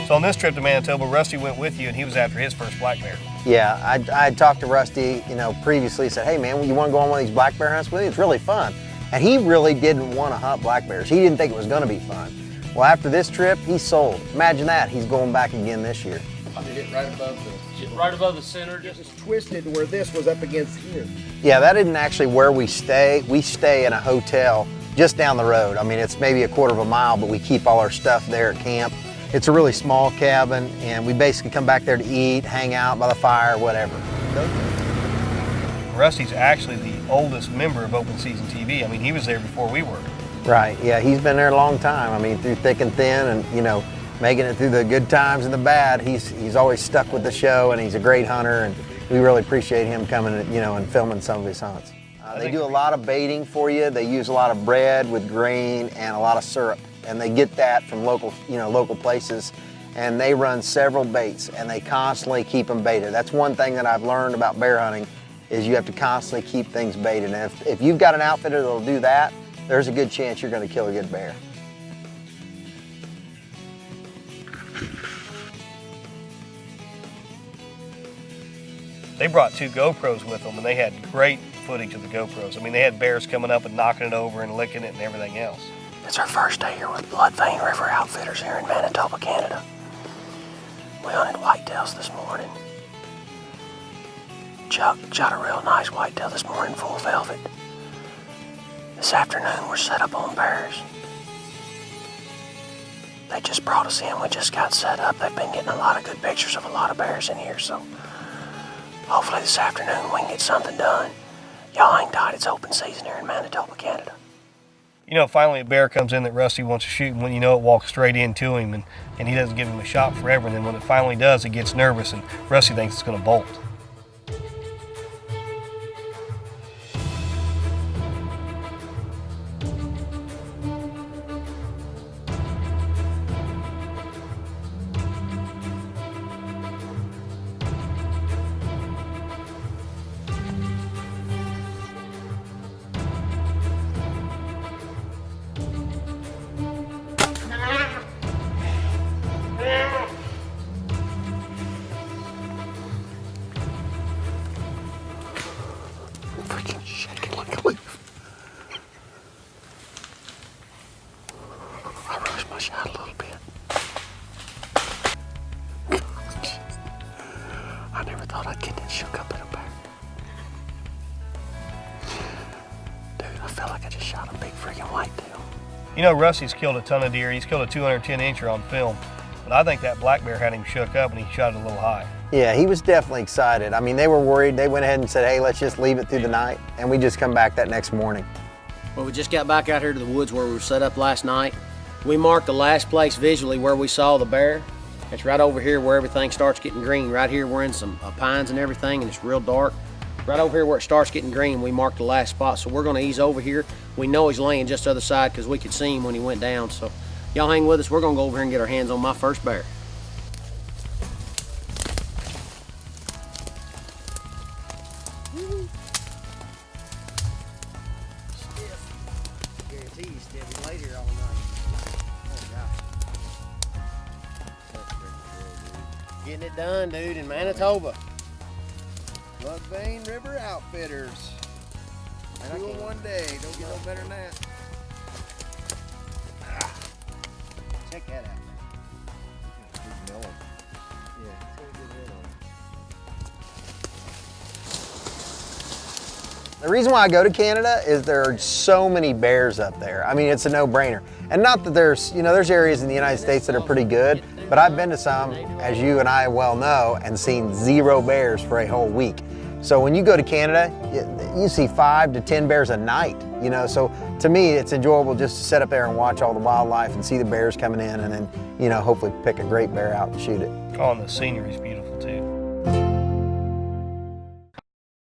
So on this trip to Manitoba, Rusty went with you and he was after his first black bear. Yeah, I had talked to Rusty, previously, said, hey man, you want to go on one of these black bear hunts with me? It's really fun. And he really didn't want to hunt black bears. He didn't think it was going to be fun. Well, after this trip, he's sold. Imagine that, he's going back again this year. I did it right above the center. Just twisted to where this was up against here. Yeah, that isn't actually where we stay. We stay in a hotel just down the road. I mean, it's maybe a quarter of a mile, but we keep all our stuff there at camp. It's a really small cabin, and we basically come back there to eat, hang out by the fire, whatever. Rusty's actually the oldest member of Open Season TV. I mean, he was there before we were. Right, yeah, he's been there a long time. I mean, through thick and thin, and making it through the good times and the bad. He's always stuck with the show, and he's a great hunter, and we really appreciate him coming, and filming some of his hunts. They do a lot of baiting for you. They use a lot of bread with grain and a lot of syrup, and they get that from local places, and they run several baits, and they constantly keep them baited. That's one thing that I've learned about bear hunting, is you have to constantly keep things baited. And if you've got an outfitter that'll do that, there's a good chance you're going to kill a good bear. They brought 2 GoPros with them, and they had great footage of the GoPros. I mean, they had bears coming up and knocking it over and licking it and everything else. It's our first day here with Blood Vein River Outfitters here in Manitoba, Canada. We hunted whitetails this morning. Chuck shot a real nice whitetail this morning, full velvet. This afternoon we're set up on bears. They just brought us in, we just got set up. They've been getting a lot of good pictures of a lot of bears in here, so hopefully this afternoon we can get something done. Y'all hang tight, it's open season here in Manitoba, Canada. Finally a bear comes in that Rusty wants to shoot, and when it walks straight into him, and he doesn't give him a shot forever, and then when it finally does, it gets nervous, and Rusty thinks it's going to bolt. Shot a little bit. I never thought I'd get that shook up in a bear. Dude, I felt like I just shot a big freaking whitetail. Rusty's killed a ton of deer. He's killed a 210 incher on film, but I think that black bear had him shook up and he shot it a little high. Yeah, he was definitely excited. I mean, they were worried. They went ahead and said, hey, let's just leave it through the night, and we just come back that next morning. Well, we just got back out here to the woods where we were set up last night. We marked the last place visually where we saw the bear. It's right over here where everything starts getting green. Right here we're in some pines and everything, and it's real dark. Right over here where it starts getting green, we marked the last spot. So we're gonna ease over here. We know he's laying just the other side because we could see him when he went down. So y'all hang with us. We're gonna go over here and get our hands on my first bear. Getting it done, dude, in Manitoba. Blood Vein River Outfitters. 2 in one day. Don't get no better than that. Check that out. The reason why I go to Canada is there are so many bears up there. I mean, it's a no-brainer. And not that there's areas in the United States that are pretty good, but I've been to some, as you and I well know, and seen 0 bears for a whole week. So when you go to Canada, you see 5 to 10 bears a night, so to me, it's enjoyable just to sit up there and watch all the wildlife and see the bears coming in, and then, hopefully pick a great bear out and shoot it. Oh, and the scenery's beautiful.